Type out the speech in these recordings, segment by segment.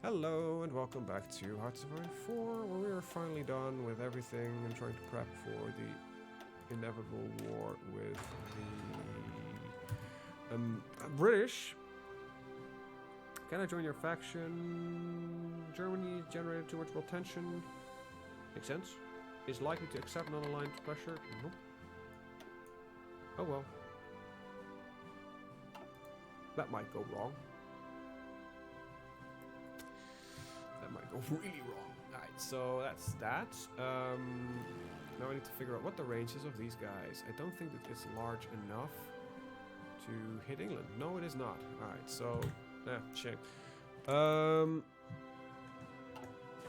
Hello and welcome back to HoI4, where we are finally done with everything and trying to prep for the inevitable war with the British. Can I join your faction? Germany generated too much world tension. Makes sense. Is likely to accept non-aligned pressure. Nope. Oh well. That might go wrong. That might go really wrong. Alright, so that's that. Now I need to figure out what the range is of these guys. I don't think that it's large enough to hit England. No, it is not. Alright, so... shame.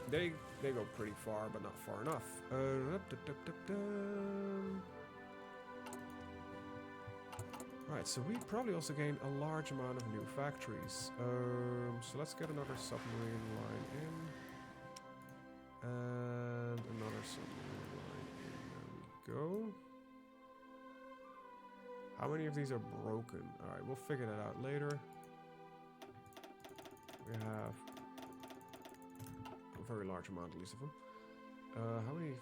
They go pretty far, but not far enough. Right, so we probably also gain a large amount of new factories. So let's get another submarine line in. And another submarine line in. There we go. How many of these are broken? Alright, we'll figure that out later. We have a very large amount, at least, of them. How many?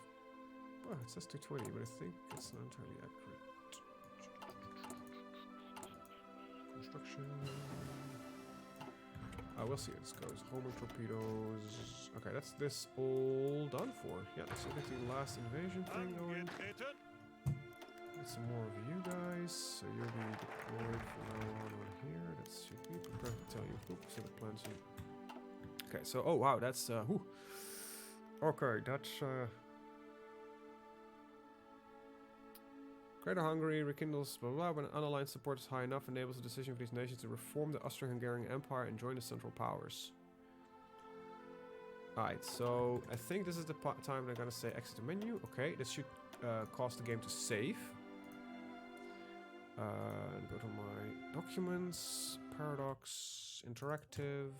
Well, it says 220, but I think it's not entirely accurate. Construction. We'll see how this goes. Homing torpedoes. Okay, that's this all done for. Yeah, let's get the last invasion thing going. Get some more of you guys. So you'll be deployed from now on here. That should be prepared to tell you. So the plans. Okay, so oh wow, that's whew. Okay, that's Greater Hungary rekindles blah, blah, blah, when unaligned support is high enough, enables the decision for these nations to reform the Austro-Hungarian Empire and join the Central Powers. Alright, so I think this is the time they're gonna say exit the menu. Okay, this should cause the game to save. And go to my documents, Paradox, Interactive,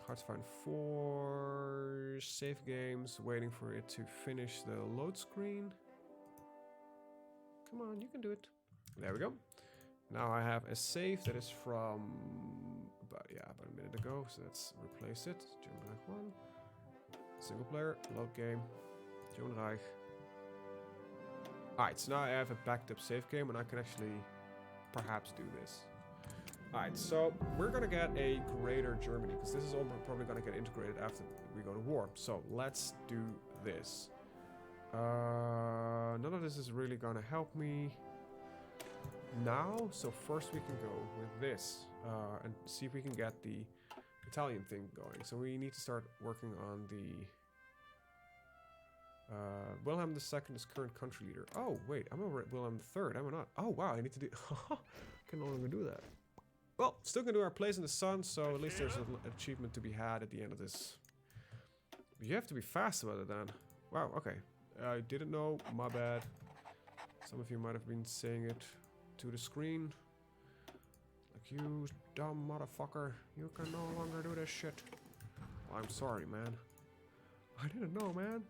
HoI4, save games, waiting for it to finish the load screen. Come on, you can do it. There we go. Now I have a save that is from about a minute ago. So let's replace it. German Reich 1. Single player, load game. German Reich. Alright, so now I have a backed up save game and I can actually perhaps do this. Alright, so we're gonna get a greater Germany because this is all probably gonna get integrated after we go to war. So let's do this. None of this is really gonna help me now, so first we can go with this and see if we can get the Italian thing going. So we need to start working on the Wilhelm II is current country leader. Oh wait, I'm over at Wilhelm III, am I not? Oh wow, I need to do can no longer do that. Well, still gonna do our place in the sun, so at least there's an achievement to be had at the end of this. But you have to be fast about it then. Wow, okay. I didn't know, my bad. Some of you might have been saying it to the screen. Like, you dumb motherfucker, you can no longer do this shit. Well, I'm sorry, man. I didn't know, man.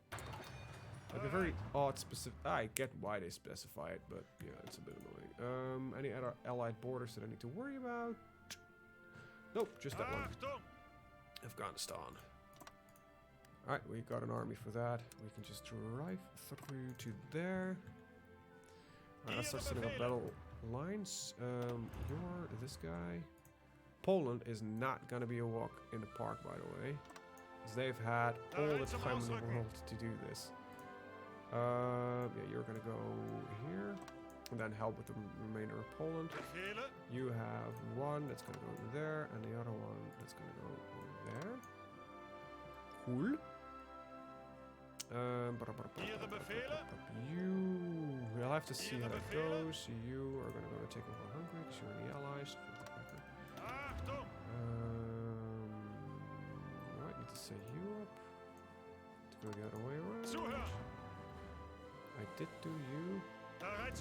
Like a very odd specific... I get why they specify it, but yeah, it's a bit annoying. Any other allied borders that I need to worry about? Nope, just that one. Afghanistan. Alright, we got an army for that. We can just drive through to there. Alright, let's start setting up battle lines. You're this guy. Poland is not gonna be a walk in the park, by the way. Because they've had all the time in the world to do this. Yeah, you're gonna go here. And then help with the remainder of Poland. You have one that's gonna go there, and the other one that's gonna go there. Cool. We'll have to see how that goes. You are going to go to take over Hungary because you're in the Allies. I might need to set you up to go the other way around. I did do you. Alright.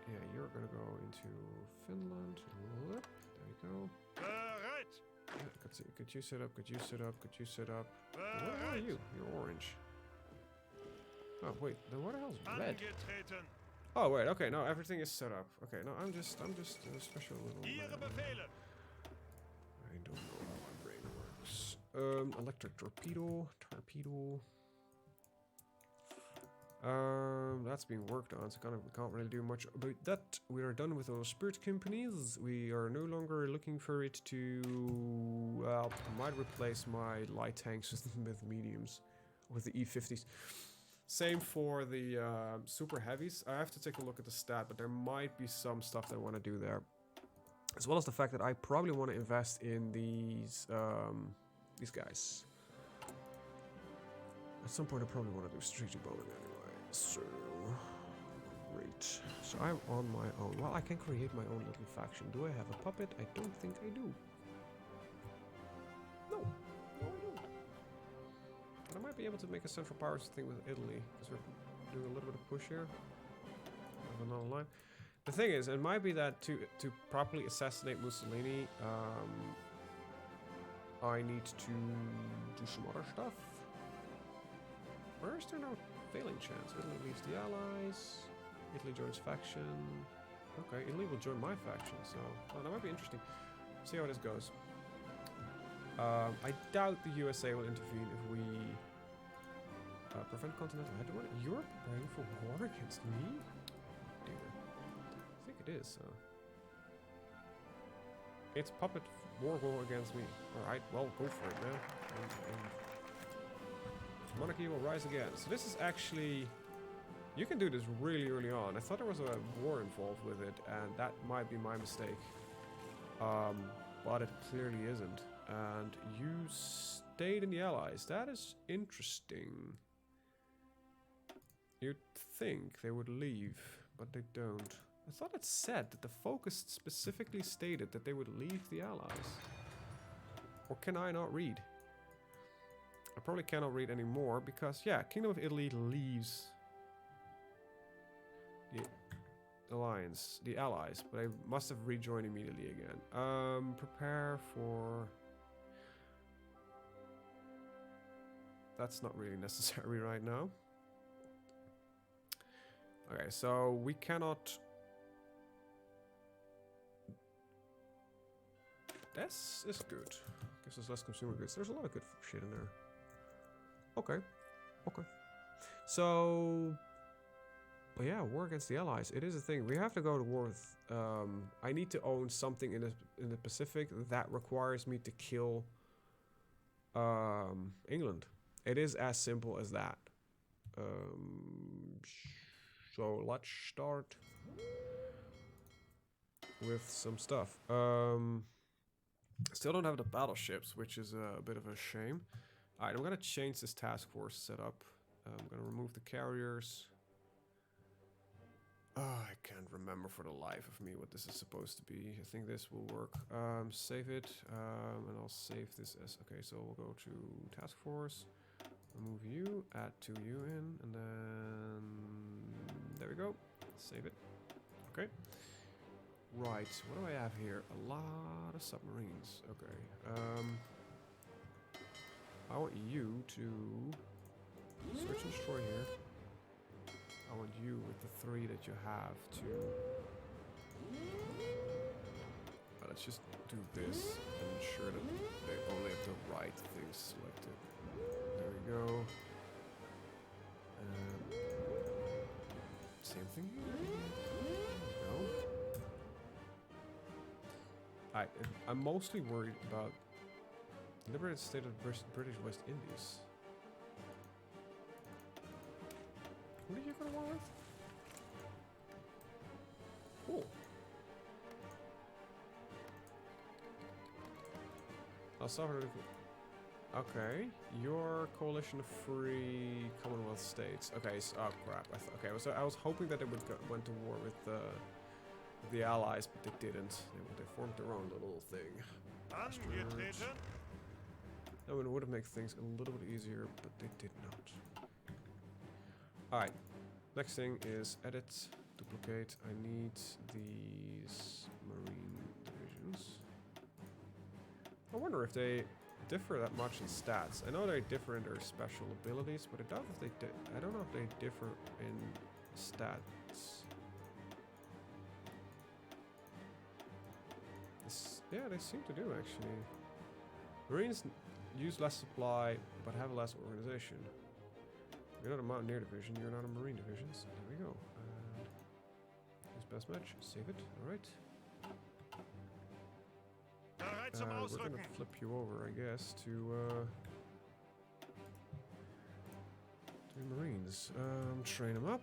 Yeah, you're gonna go into Finland. There you go. Yeah, could you sit up? Could you sit up? Could you sit up? What are you? You're orange. Oh wait, then what the hell's red? Oh wait, okay, no, everything is set up. Okay, no, I'm just a special little man. I don't know how my brain works. Electric torpedo. That's being worked on, so we can't really do much about that. We are done with those spirit companies. We are no longer looking for it to... Well, I might replace my light tanks with mediums. With the E50s. Same for the super heavies. I have to take a look at the stat, but there might be some stuff that I want to do there. As well as the fact that I probably want to invest in these guys. At some point I probably want to do strategic bombing anyway. So, great. So I'm on my own. Well, I can create my own little faction. Do I have a puppet? I don't think I do. No. No, I don't. But I might be able to make a central powers thing with Italy, because we're doing a little bit of push here. I have another line. The thing is, it might be that to properly assassinate Mussolini, I need to do some other stuff. Or is there no failing chance? Italy leaves the Allies. Italy joins faction. Okay, Italy will join my faction, so well, that might be interesting. See how this goes. I doubt the USA will intervene if we prevent continental hegemony. Europe preparing for war against me? Dear. I think it is. It's puppet war against me. Alright, well, go for it, man. Monarchy will rise again. So this is actually... You can do this really early on. I thought there was a war involved with it, and that might be my mistake. But it clearly isn't. And you stayed in the Allies. That is interesting. You'd think they would leave, but they don't. I thought it said that the focus specifically stated that they would leave the Allies. Or can I not read? I probably cannot read anymore because, yeah, Kingdom of Italy leaves the alliance, the Allies, but I must have rejoined immediately again. Prepare for... That's not really necessary right now. Okay, so we cannot... This is good. Gives us less consumer goods. There's a lot of good shit in there. Okay. Okay. So... But yeah, war against the Allies. It is a thing. We have to go to war with... I need to own something in the Pacific that requires me to kill England. It is as simple as that. So let's start with some stuff. Still don't have the battleships, which is a bit of a shame. Alright, I'm gonna change this task force setup. I'm gonna remove the carriers. Oh, I can't remember for the life of me what this is supposed to be. I think this will work. Save it, and I'll save this as... Okay, so we'll go to task force. Remove you, add 2 you in, and then... There we go. Save it. Okay. Right, what do I have here? A lot of submarines. Okay. I want you to search and destroy here. I want you with the 3 that you have to... let's just do this and ensure that they only have the right things selected. There we go. Same thing here. There we go. I'm mostly worried about the liberated state of British West Indies. What are you gonna war with? Cool. I'll solve it. Okay, your coalition of free Commonwealth states. Okay, so, oh crap. Okay, so I was hoping that they would went to war with the Allies, but they didn't. They formed their own little thing. That would have made things a little bit easier, but they did not. Alright, next thing is edit, duplicate. I need these marine divisions. I wonder if they differ that much in stats. I know they differ in their special abilities, but I don't know if they differ in stats. Yeah, they seem to do actually. Marines use less supply, but have less organization. You're not a Mountaineer division, you're not a Marine division, so there we go. And use best match, save it, alright. We're gonna flip you over, I guess, to Marines. Train them up.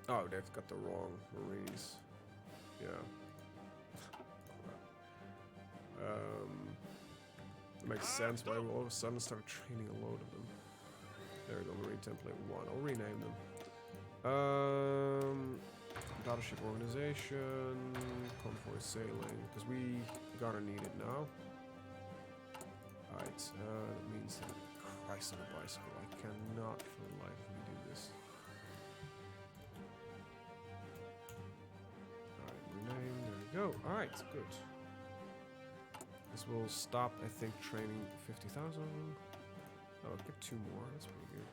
Oh, they've got the wrong Marines. Yeah. It makes sense why we all of a sudden started training a load of them. There we go, Marine Template 1. I'll rename them. Battleship Organization, Convoy Sailing, because we gotta need it now. Alright, that means that, Christ on a bicycle, I cannot for the life of me do this. Alright, rename, there we go. Alright, good. This will stop, I think, training 50,000 of them. Oh, I'll get 2 more, that's pretty good.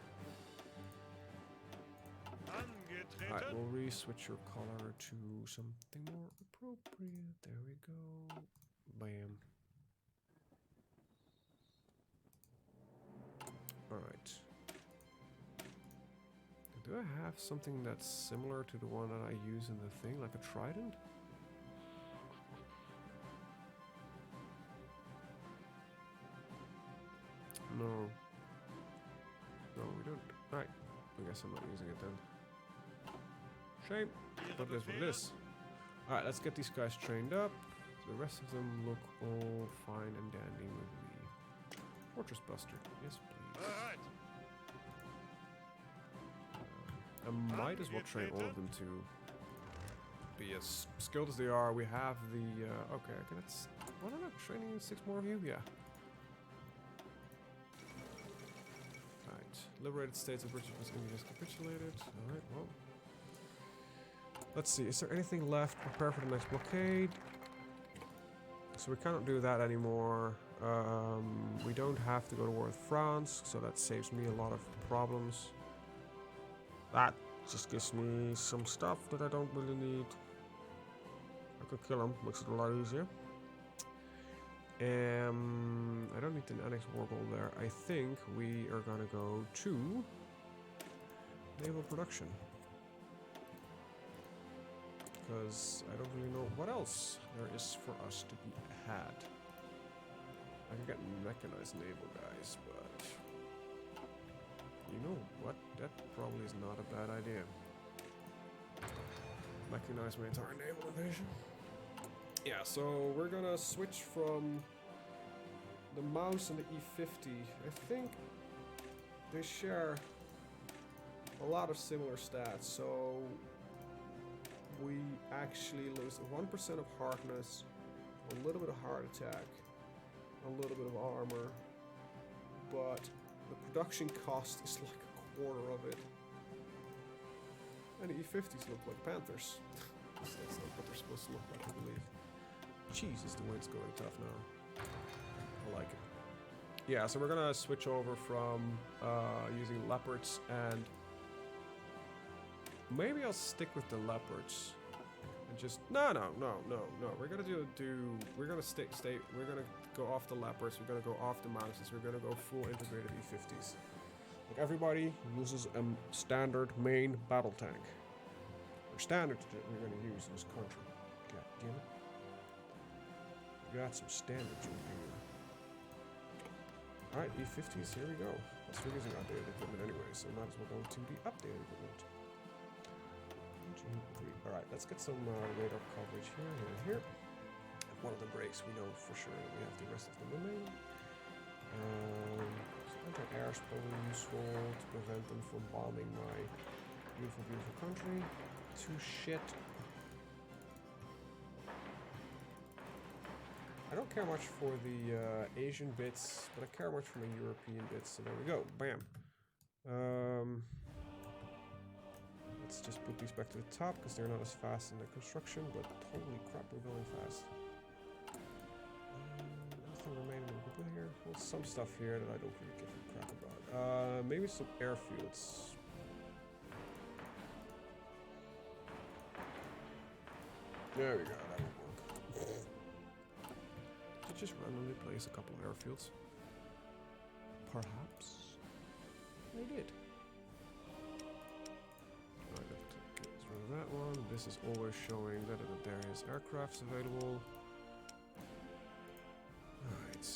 Alright, we'll re-switch your color to something more appropriate. There we go. Bam. Alright. Do I have something that's similar to the one that I use in the thing, like a trident? No. No, we don't. Alright. I guess I'm not using it then. Shame, but it is what it is. Alright, let's get these guys trained up. The rest of them look all fine and dandy with me. Fortress Buster, yes please. I might as well train all of them to be as skilled as they are. We have the, okay, let's, why not training 6 more of you? Yeah. Alright, liberated states of British West India has capitulated. Alright, well. Let's see, is there anything left? Prepare for the next blockade. So we cannot do that anymore. We don't have to go to war with France, so that saves me a lot of problems. That just gives me some stuff that I don't really need. I could kill him, makes it a lot easier. I don't need an annex war goal there. I think we are gonna go to naval production. Because I don't really know what else there is for us to be had. I can get mechanized naval guys, but you know what? That probably is not a bad idea. Mechanize my entire naval division. Yeah, so we're gonna switch from the mouse and the E50. I think they share a lot of similar stats, so we actually lose 1% of hardness, a little bit of heart attack, a little bit of armor, but the production cost is like a quarter of it. And the E50s look like Panthers. That's not what they're supposed to look like, I believe. Jesus, the wind's going tough now. I like it. Yeah, so we're gonna switch over from using leopards, and maybe I'll stick with the leopards and just no. We're gonna we're gonna go off the leopards. We're gonna go off the mouses. We're gonna go full integrated E50s. Like everybody uses a standard main battle tank. Or standards that we're gonna use in this country. God damn it. We got some standards in here. Alright, E50s, here we go. Plus we're using outdated equipment anyway, so might as well go to the updated equipment. 1, 2, 3. Alright, let's get some radar coverage here and here. If one of them breaks, we know for sure that we have the rest of them remaining. So anti-air is probably useful to prevent them from bombing my beautiful, beautiful country. To shit. I don't care much for the Asian bits, but I care much for the European bits, so there we go. Bam. Let's just put these back to the top, because they're not as fast in the construction, but holy crap, we're going fast. Nothing remaining in the here. well, some stuff here that I don't really give a crap about. Maybe some airfields. There we go, that would work. To just randomly place a couple of airfields. Perhaps. I did. Alright, let's get rid of that one. This is always showing that there is aircrafts available. Alright.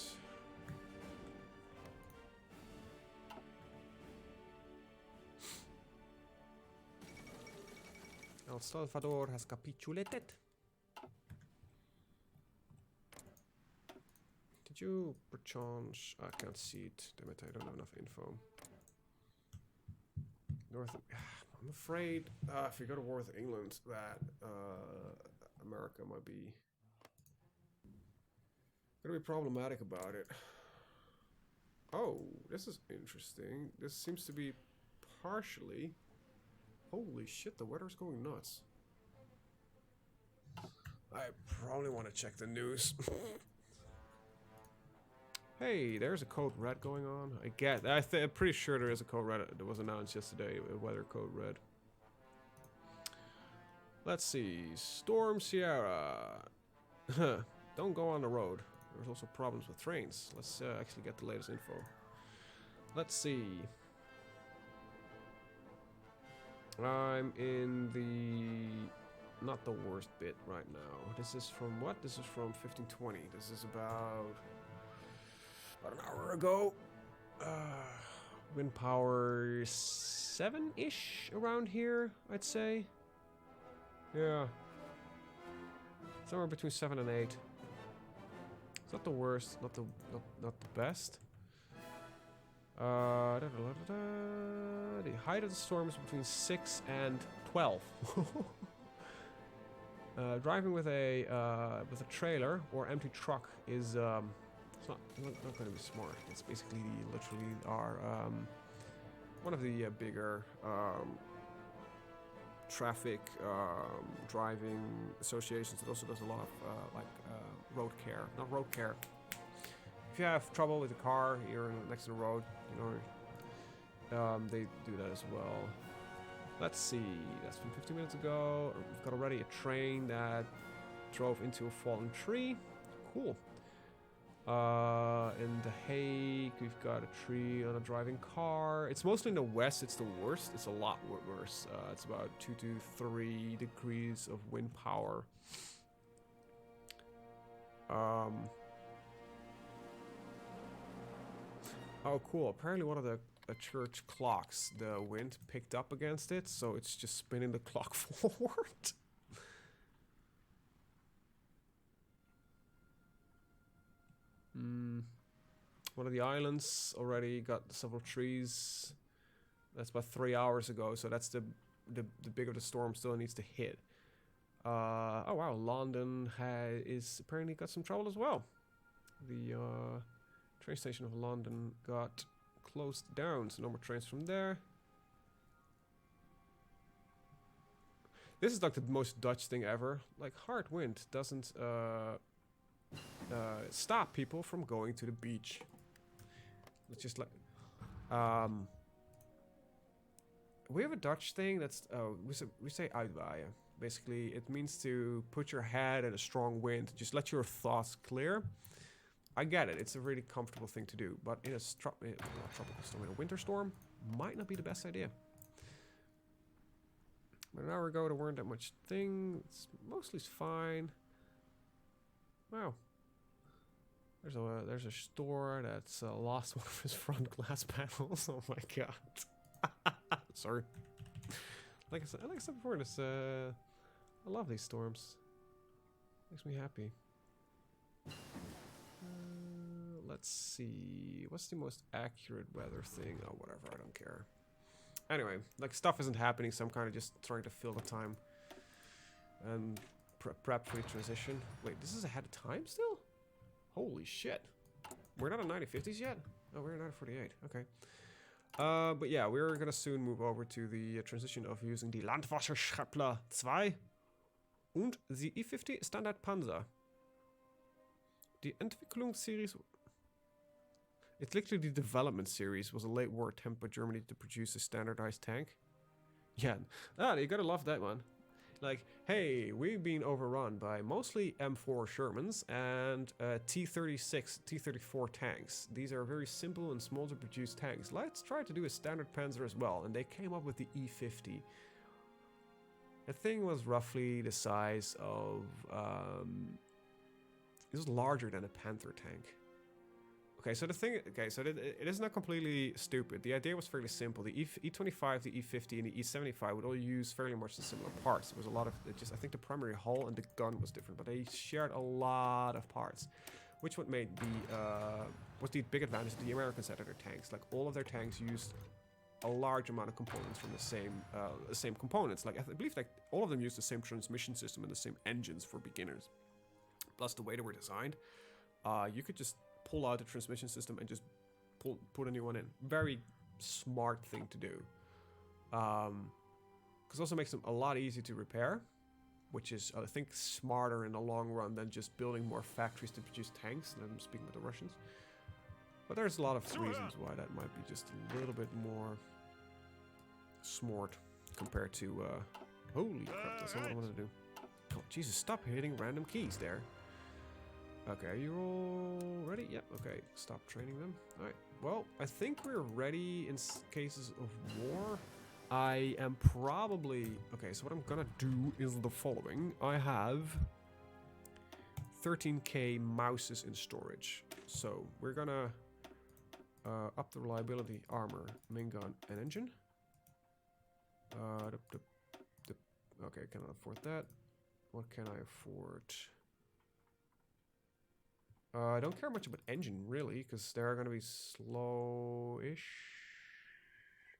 El Salvador has capitulated. Did you, perchance? I can't see it. Damn it, I don't have enough info. I'm afraid if we go to war with England, that America might be gonna be problematic about it. Oh, this is interesting. This seems to be partially. Holy shit, the weather's going nuts. I probably want to check the news. Hey, there's a code red going on. I'm pretty sure there is a code red that was announced yesterday. A weather code red. Let's see. Storm Sierra. Don't go on the road. There's also problems with trains. Let's actually get the latest info. Let's see. I'm in the not the worst bit right now. This is from what? This is from 1520. This is about an hour ago. Wind power 7-ish around here, I'd say. Yeah. Somewhere between 7 and 8. It's not the worst, not the best. The height of the storm is between 6 and 12. Driving with a trailer or empty truck is it's not going to be smart. It's basically literally our one of the bigger traffic driving associations. It also does a lot of road care, not road care. If you have trouble with the car, you're next to the road, you know, they do that as well. Let's see, that's from 15 minutes ago. We've got already a train that drove into a fallen tree. Cool. In The Hague, we've got a tree on a driving car. It's mostly in the west, it's the worst. It's a lot worse. It's about 2 to 3 degrees of wind power. Oh, cool. Apparently one of the church clocks, the wind picked up against it, so it's just spinning the clock forward. One of the islands already got several trees. That's about 3 hours ago, so that's the big of the storm still needs to hit. Oh wow, London is apparently got some trouble as well. The train station of London got closed down, so no more trains from there. This is like the most Dutch thing ever. Like, hard wind doesn't stop people from going to the beach. It's just like we have a Dutch thing that's we say uitwaaien. Basically, it means to put your head in a strong wind, just let your thoughts clear. I get it; it's a really comfortable thing to do, but in a tropical storm, in a winter storm, might not be the best idea. But an hour ago, there weren't that much thing. It's mostly fine. Wow. There's a store that's lost one of his front glass panels. Oh my god. Sorry. Like I said before, this I love these storms. Makes me happy. Let's see. What's the most accurate weather thing? Oh, whatever. I don't care. Anyway, like, stuff isn't happening, so I'm kind of just trying to fill the time and prep for the transition. Wait, this is ahead of time still? Holy shit. We're not on 9050s yet? Oh, we're at 948. Okay. But yeah, we're gonna soon move over to the transition of using the Landwasserschrappler 2 und the E50 Standard Panzer. Die Entwicklungsseries... It's literally the development series was a late war attempt by Germany to produce a standardized tank. Yeah, you gotta love that one. Like, hey, we've been overrun by mostly M4 Shermans and T-36, T-34 tanks. These are very simple and small to produce tanks. Let's try to do a standard Panzer as well. And they came up with the E-50. The thing was roughly the size of... it was larger than a Panther tank. Okay, so the thing, it is not completely stupid. The idea was fairly simple. The E25, the E50, and the E75 would all use fairly much the similar parts. There was a lot of, I think the primary hull and the gun was different, but they shared a lot of parts. Which what made was the big advantage of the Americans had of their tanks. Like, all of their tanks used a large amount of components from the same components. Like, I believe like all of them used the same transmission system and the same engines for beginners. Plus the way they were designed, you could just pull out the transmission system and just put a new one in. Very smart thing to do. Because also makes them a lot easier to repair, which is, I think, smarter in the long run than just building more factories to produce tanks. And I'm speaking with the Russians. But there's a lot of reasons why that might be just a little bit more smart compared to... holy crap, that's not what I want to do. Oh, Jesus, stop hitting random keys there. Okay, you all ready? Yep, okay. Stop training them. Alright, well, I think we're ready in cases of war. I am probably... Okay, so what I'm gonna do is the following. I have 13k mouses in storage. So, we're gonna up the reliability, armor, main gun, and engine. Okay, cannot afford that. What can I afford? I don't care much about engine, really, because they're going to be slow-ish.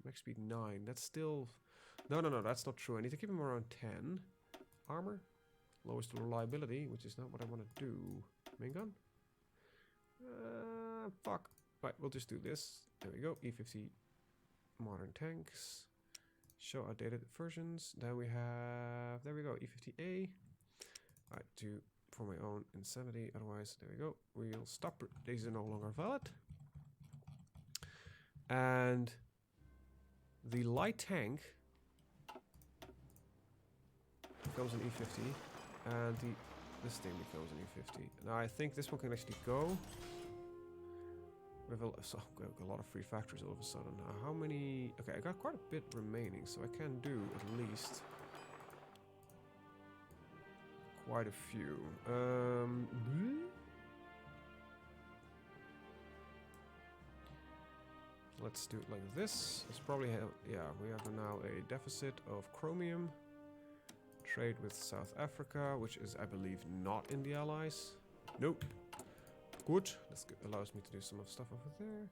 Max speed 9. That's still... No, that's not true. I need to keep them around 10. Armor. Lowest reliability, which is not what I want to do. Main gun? Fuck. Right, we'll just do this. There we go. E50 modern tanks. Show outdated versions. Then we have... There we go. E50A. Alright, for my own insanity, otherwise, there we go. We'll stop. These are no longer valid. And the light tank becomes an E50, and this thing becomes an E50. Now I think this one can actually go. We have a lot of free factories all of a sudden. How many? Okay, I got quite a bit remaining, so I can do at least quite a few. Let's do it like this. It's probably yeah. We have now a deficit of chromium. Trade with South Africa, which is, I believe, not in the Allies. Nope. Good. This allows me to do some of stuff over there.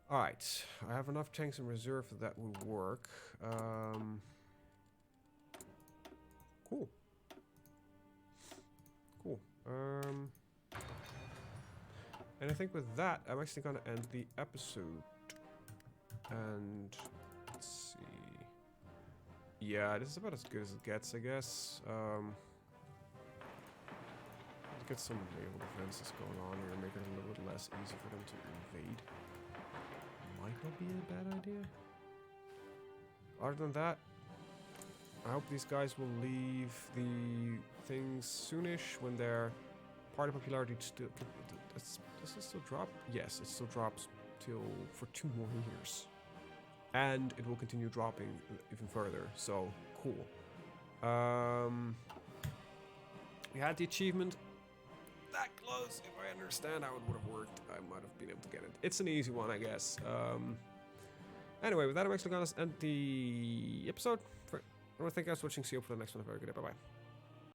All right. I have enough tanks in reserve that will work. Cool. Cool. And I think with that, I'm actually going to end the episode. And let's see. Yeah, this is about as good as it gets, I guess. Let's get some naval defenses going on here, make it a little bit less easy for them to invade. Might not be a bad idea. Other than that, I hope these guys will leave the things soonish when their party popularity still... Does it still drop? Yes, it still drops for 2 more years. And it will continue dropping even further, so cool. We had the achievement that close. If I understand how it would have worked, I might have been able to get it. It's an easy one, I guess. Anyway, with that, I'm actually going to end the episode. I want to thank you guys for watching. See you for the next one. Have a very good day. Bye-bye.